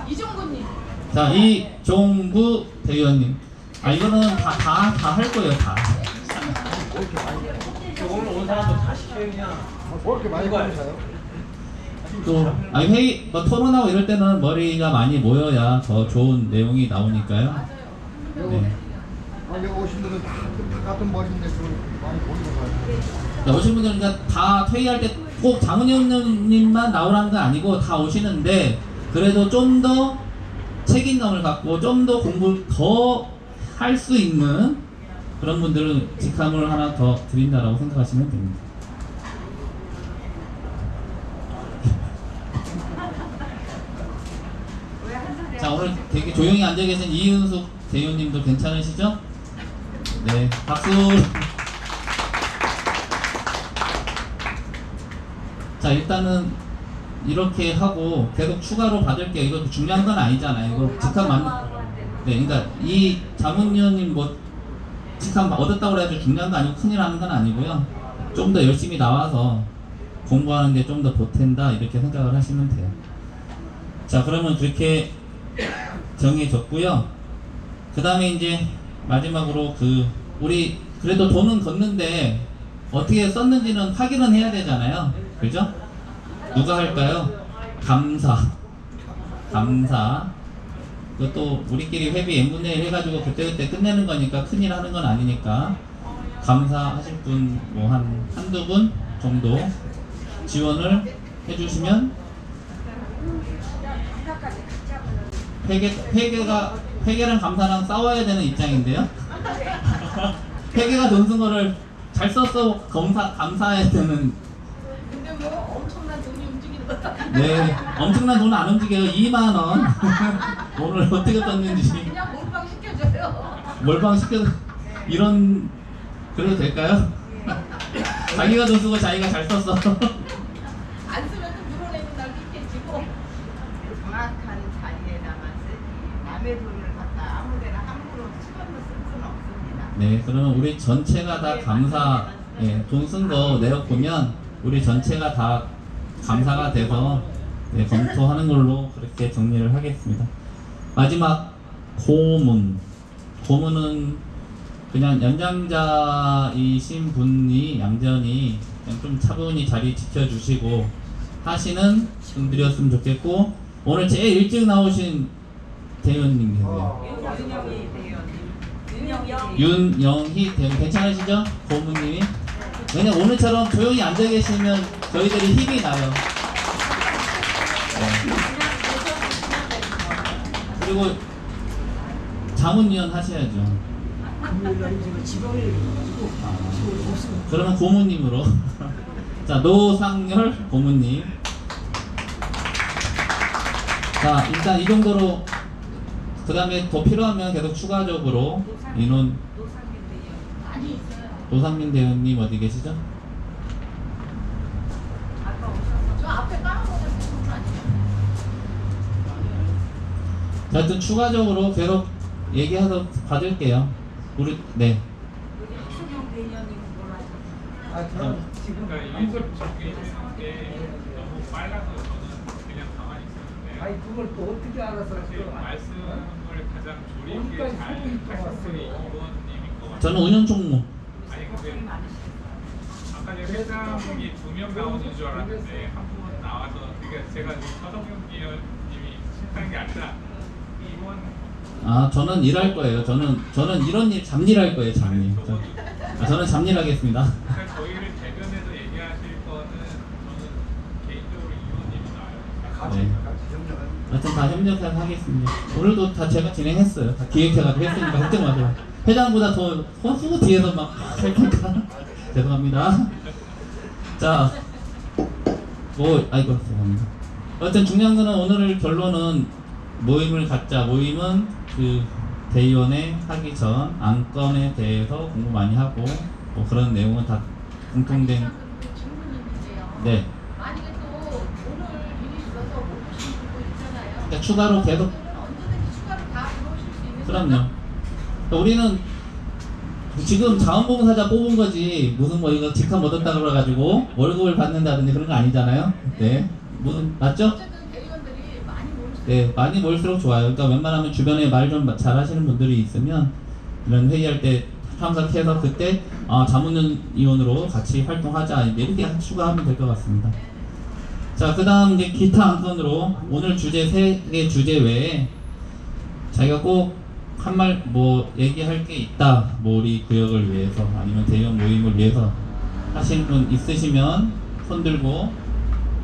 이종구님. 자, 이종구 대의원님. 아, 이거는 다 할 거예요, 다. 오늘 온 사람도 다 시켜야 뭐 이렇게 많이 걸리세요? 또 아니, 회의 뭐 토론하고 이럴 때는 머리가 많이 모여야 더 좋은 내용이 나오니까요. 네. 여기 오신 분은 다 같은 머리인데 좀 많이 보이는 거예요. 자, 오신 분들은 그러니까 다 회의할 때 꼭 자문위원님만 나오라는 건 아니고 다 오시는데, 그래도 좀 더 책임감을 갖고 좀 더 공부를 더 할 수 있는 그런 분들은 직함을 하나 더 드린다라고 생각하시면 됩니다. 자, 오늘 되게 조용히 앉아 계신 이은숙 대표님도 괜찮으시죠? 네, 박수. 자, 일단은 이렇게 하고 계속 추가로 받을게요. 이거 중요한 건 아니잖아요. 이거 직함 네, 그러니까 이 자문위원님 뭐 직함 얻었다고 해도 중요한 거 아니고 큰일 하는 건 아니고요. 좀 더 열심히 나와서 공부하는 게 좀 더 보탠다, 이렇게 생각을 하시면 돼요. 자, 그러면 그렇게 정해졌고요. 그 다음에 이제 마지막으로 우리 그래도 돈은 걷는데 어떻게 썼는지는 확인은 해야 되잖아요. 그죠? 누가 할까요? 감사. 그것도 우리끼리 회비 n분의 1 해가지고 그때그때 끝내는 거니까 큰일 하는 건 아니니까 감사하실 분 뭐 한두 분 정도 지원을 해주시면 회계랑 감사랑 싸워야 되는 입장인데요. 회계가 돈 쓴 거를 잘 썼어 감사해야 되는. 근데 뭐 엄청난 돈이 움직이는 거다. 네, 엄청난 돈은 안 움직여요. 2만 원. 오늘 어떻게 썼는지. 그냥 몰빵 시켜줘요. 몰빵 시켜서 이런. 그래도 될까요? 자기가 돈 쓰고 자기가 잘 썼어. 안 쓰면 또 물어내는 날도 있겠지 뭐. 정확한 자리에다만 쓰지 남의 네, 그러면 우리 전체가 다 감사, 예, 돈 쓴 거 내역 보면 우리 전체가 다 감사가 돼서 네, 검토하는 걸로 그렇게 정리를 하겠습니다. 마지막 고문. 고문은 그냥 연장자이신 분이 얌전히 그냥 좀 차분히 자리 지켜주시고 하시는 분들이었으면 좋겠고, 오늘 제일 일찍 나오신 대원님 계세요. 윤영희 대원 괜찮으시죠? 고문님이? 왜냐 오늘처럼 조용히 앉아 계시면 저희들이 힘이 나요. 네. 그리고 자문위원 하셔야죠. 그러면 고문님으로. 자, 노상열 고문님. 자, 일단 이 정도로, 그 다음에 더 필요하면 계속 추가적으로 인원. 노상민 대원님 어디 계시죠? 저 앞에 까먹어서 그런 거 아니에요? 자, 하여튼 추가적으로 계속 얘기해서 받을게요. 우리, 네. 아, 저는 지금 이걸 적용했는데 너무 빨라서 저는 그냥 가만히 있었는데 아니 그걸 또 어떻게 알아서 사실 또 말씀을 가장 조리 있게 어디까지 잘 소문이 또 하신 왔어요. 분이 이원님인 것 같아요. 저는 운영 총무. 아니 근데 아까 전에 회장이 2명 나오는 줄 알았는데 한 분 나와서, 그러니까 제가 서동영 위원님이 실패한 게 아니라 이원. 아, 저는 일할 거예요. 저는 이런 일 잡일할 거예요. 잡일. 저는 잡일 하겠습니다. 그러니까 저희를 대변해서 얘기하실 거는 저는 개인적으로 이원님이 나아요. 네. 하여튼 다 협력해서 하겠습니다. 오늘도 다 제가 진행했어요. 다 기획해가지고 했으니까 걱정 마세요. 회장보다 더 혼수 뒤에서 막 할 테니까 죄송합니다. 자, 아이고 죄송합니다. 하여튼 중요한 거는 오늘 결론은 모임을 갖자. 모임은 그 대의원회 하기 전 안건에 대해서 공부 많이 하고 뭐 그런 내용은 다 공통된. 질문이 있는데요. 네. 만약에 또 오늘 일이 있어서 못 오신 분도 있잖아요. 그러니까 추가로 계속. 언제든지 추가로 다 들어오실 수 있는. 그럼요. 그러니까 우리는 지금 자원봉사자 뽑은 거지 무슨 뭐 이거 직함 얻었다 그래가지고 월급을 받는다든지 그런 거 아니잖아요. 네. 무슨 맞죠? 어쨌든 대의원들이 많이 모일수록. 네, 많이 모일수록 좋아요. 그러니까 웬만하면 주변에 말 좀 잘하시는 분들이 있으면 이런 회의할 때 참석해서 그때 자문위원으로 같이 활동하자 이렇게 추가하면 될 것 같습니다. 자, 그다음 이제 기타 안건으로 오늘 주제 3개 주제 외에 자기가 꼭 한 말 뭐 얘기할 게 있다, 뭐 우리 구역을 위해서 아니면 대의원 모임을 위해서 하시는 분 있으시면 손 들고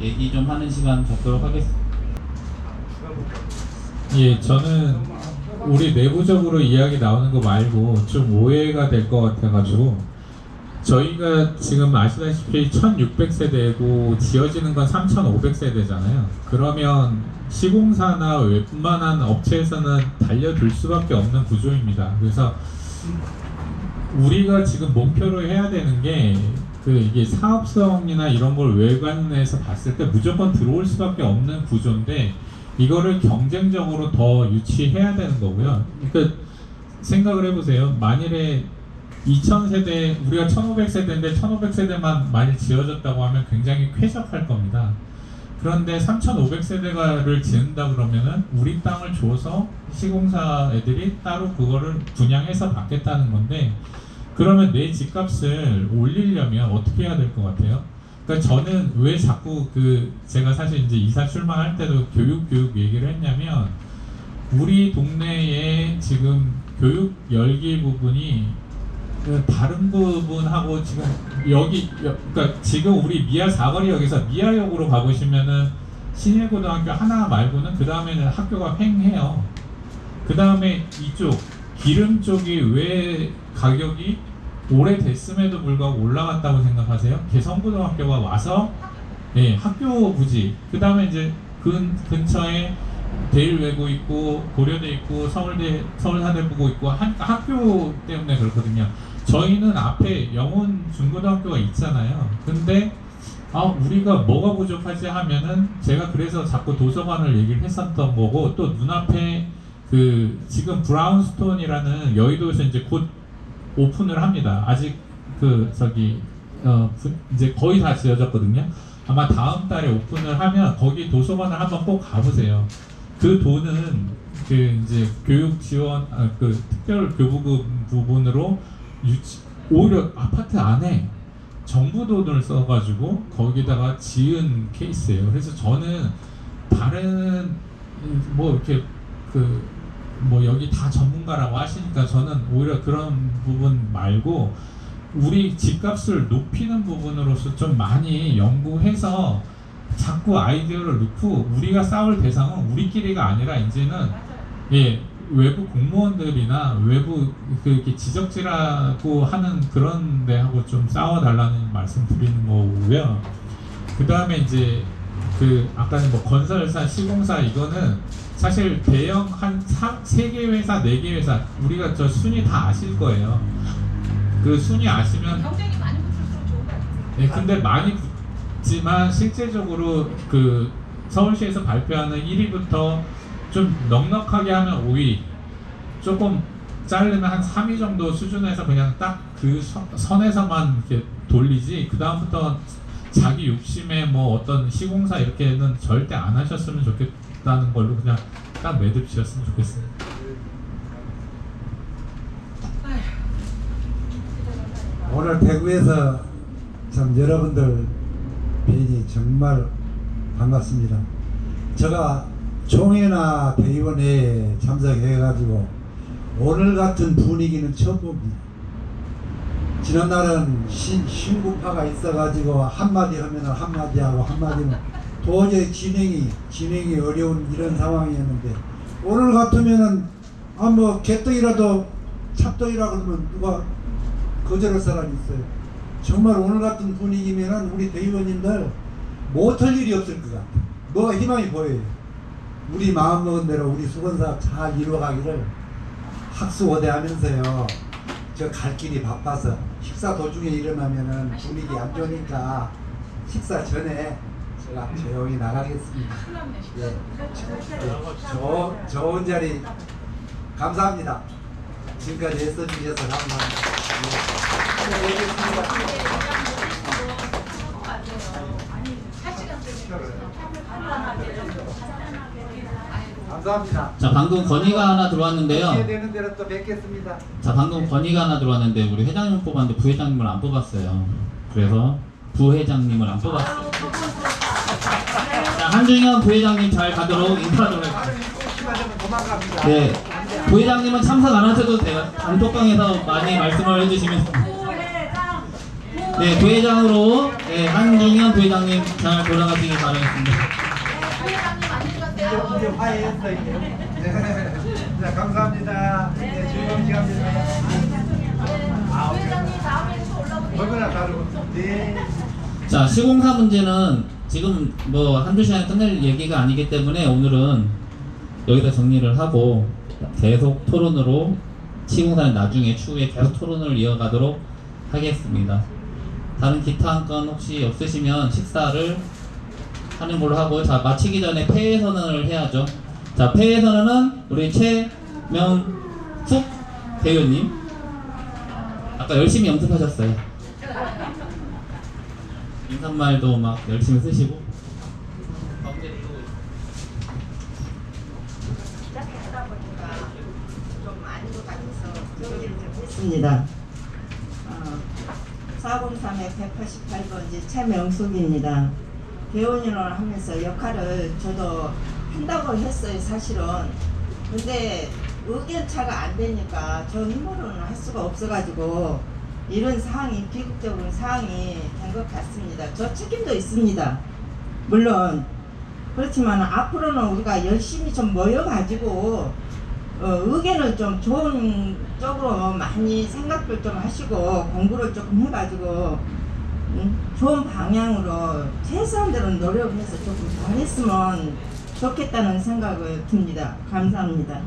얘기 좀 하는 시간 갖도록 하겠습니다. 예, 저는 우리 내부적으로 이야기 나오는 거 말고 좀 오해가 될 것 같아가지고, 저희가 지금 아시다시피 1600세대고 지어지는 건 3500세대잖아요. 그러면 시공사나 웬만한 업체에서는 달려들 수밖에 없는 구조입니다. 그래서 우리가 지금 목표로 해야 되는 게 이게 사업성이나 이런 걸 외관에서 봤을 때 무조건 들어올 수밖에 없는 구조인데, 이거를 경쟁적으로 더 유치해야 되는 거고요. 그러니까 생각을 해보세요. 만일에 2000세대, 우리가 1500세대인데 1500세대만 많이 지어졌다고 하면 굉장히 쾌적할 겁니다. 그런데 3500세대가를 지은다 그러면은 우리 땅을 줘서 시공사 애들이 따로 그거를 분양해서 받겠다는 건데, 그러면 내 집값을 올리려면 어떻게 해야 될 것 같아요? 그러니까 저는 왜 자꾸 제가 사실 이제 이사 출마할 때도 교육 얘기를 했냐면, 우리 동네에 지금 교육 열기 부분이 다른 부분하고 지금 그러니까 지금 우리 미아 사거리역에서 미아역으로 가보시면은 신일고등학교 하나 말고는 그 다음에는 학교가 횡해요. 그 다음에 이쪽 기름 쪽이 왜 가격이 오래됐음에도 불구하고 올라갔다고 생각하세요? 개성고등학교가 와서 학교 부지, 그 다음에 이제 근처에 대일외고 있고 고려대 있고 서울사대부고 있고 학교 때문에 그렇거든요. 저희는 앞에 영혼 중고등학교가 있잖아요. 근데 우리가 뭐가 부족하지 하면은, 제가 그래서 자꾸 도서관을 얘기를 했었던 거고, 또 눈앞에 지금 브라운스톤이라는 여의도에서 이제 곧 오픈을 합니다. 아직 이제 거의 다 지어졌거든요. 아마 다음 달에 오픈을 하면 거기 도서관을 한번 꼭 가보세요. 그 돈은 이제 교육 지원, 특별 교부금 부분으로 오히려 아파트 안에 정부 돈을 써가지고 거기다가 지은 케이스예요. 그래서 저는 다른 이렇게 여기 다 전문가라고 하시니까 저는 오히려 그런 부분 말고 우리 집값을 높이는 부분으로서 좀 많이 연구해서 자꾸 아이디어를 넣고 우리가 싸울 대상은 우리끼리가 아니라 이제는 외부 공무원들이나 외부 이렇게 지적질하고 하는 그런 데하고 좀 싸워달라는 말씀 드리는 거고요. 그 다음에 이제 아까는 건설사, 시공사 이거는 사실 대형 한 3개 회사, 4개 회사 우리가 저 순위 다 아실 거예요. 그 순위 아시면 경쟁이 많이 붙을수록 좋은 거 같아요. 네, 근데 많이 붙지만 실제적으로 서울시에서 발표하는 1위부터 좀 넉넉하게 하면 5위, 조금 자르면 한 3위 정도 수준에서 그냥 딱 그 선에서만 이렇게 돌리지, 그 다음부터 자기 욕심에 어떤 시공사 이렇게는 절대 안 하셨으면 좋겠다는 걸로 그냥 딱 매듭 지었으면 좋겠습니다. 오늘 대구에서 참 여러분들 뵈니 정말 반갑습니다. 제가 총회나 대의원회에 참석해가지고 오늘 같은 분위기는 처음 봅니다. 지난날은 신구파가 있어가지고 한마디 하면 한마디 하고 한마디는 도저히 진행이 어려운 이런 상황이었는데, 오늘 같으면은 개떡이라도 찹떡이라 그러면 누가 거절할 사람이 있어요. 정말 오늘 같은 분위기면은 우리 대의원님들 못할 일이 없을 것 같아요. 뭐가 희망이 보여요. 우리 마음먹은 대로 우리 수건사업 잘 이루어가기를 학수고대하면서요. 저 갈 길이 바빠서 식사 도중에 일어나면은 분위기 안 좋으니까 식사 전에 제가 조용히 나가겠습니다. 좋은 자리 감사합니다. 지금까지 애써주셔서 감사합니다. 감사합니다. 자, 방금 건의가 하나 들어왔는데요. 되는 대로 또 뵙겠습니다. 자, 방금 건의가 하나 들어왔는데 우리 회장님 뽑았는데 부회장님을 안 뽑았어요. 그래서 부회장님을 안 뽑았어요. 자, 한중현 부회장님 잘 가도록 인사하도록 하겠습니다. 네, 부회장님은 참석 안 하셔도 돼요. 단톡방에서 많이 말씀을 해주시면. 네, 부회장으로 한중현 부회장님 잘 돌아가시길 바라겠습니다. 이제 화해했어 이제. 네, 감사합니다. 네, 즐거운 시간입니다. 부회장님 다음에 또 올라오세요. 얼마나 다르고. 네. 자, 시공사 문제는 지금 한두 시간에 끝낼 얘기가 아니기 때문에 오늘은 여기다 정리를 하고 계속 토론으로, 시공사는 나중에 추후에 계속 토론을 이어가도록 하겠습니다. 다른 기타 한 건 혹시 없으시면 식사를 하는 걸로 하고, 자, 마치기 전에 폐회 선언을 해야죠. 자, 폐회 선언은 우리 최명숙 대표님, 아까 열심히 연습하셨어요. 인사말도 막 열심히 쓰시고. 있습니다. 403의 188번지 최명숙입니다. 대원인을 하면서 역할을 저도 한다고 했어요, 사실은. 근데 의견차가 안 되니까 저 힘으로는 할 수가 없어가지고 이런 상황이, 비극적인 상황이 된 것 같습니다. 저 책임도 있습니다, 물론. 그렇지만 앞으로는 우리가 열심히 좀 모여가지고 의견을 좀 좋은 쪽으로 많이 생각을 좀 하시고 공부를 조금 해가지고 좋은 방향으로 최소한 대로 노력해서 조금 잘했으면 좋겠다는 생각을 듭니다. 감사합니다.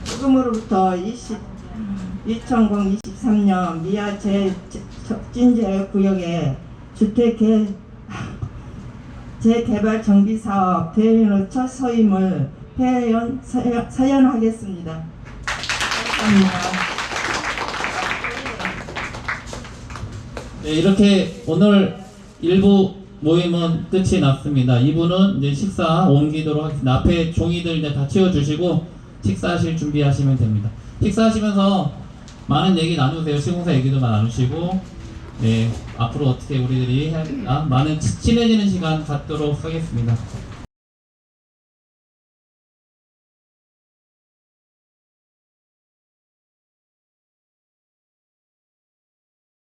지금으로부터 2023년 미아 재진제구역의 주택 재개발 정비사업 대행의 첫 서임을 사연하겠습니다. 감사합니다. 네, 이렇게 오늘 1부 모임은 끝이 났습니다. 2부는 이제 식사 옮기도록 하겠습니다. 앞에 종이들 이제 다 치워주시고 식사하실 준비하시면 됩니다. 식사하시면서 많은 얘기 나누세요. 시공사 얘기도 나누시고, 네, 앞으로 어떻게 우리들이 해야 되나 많은 친해지는 시간 갖도록 하겠습니다.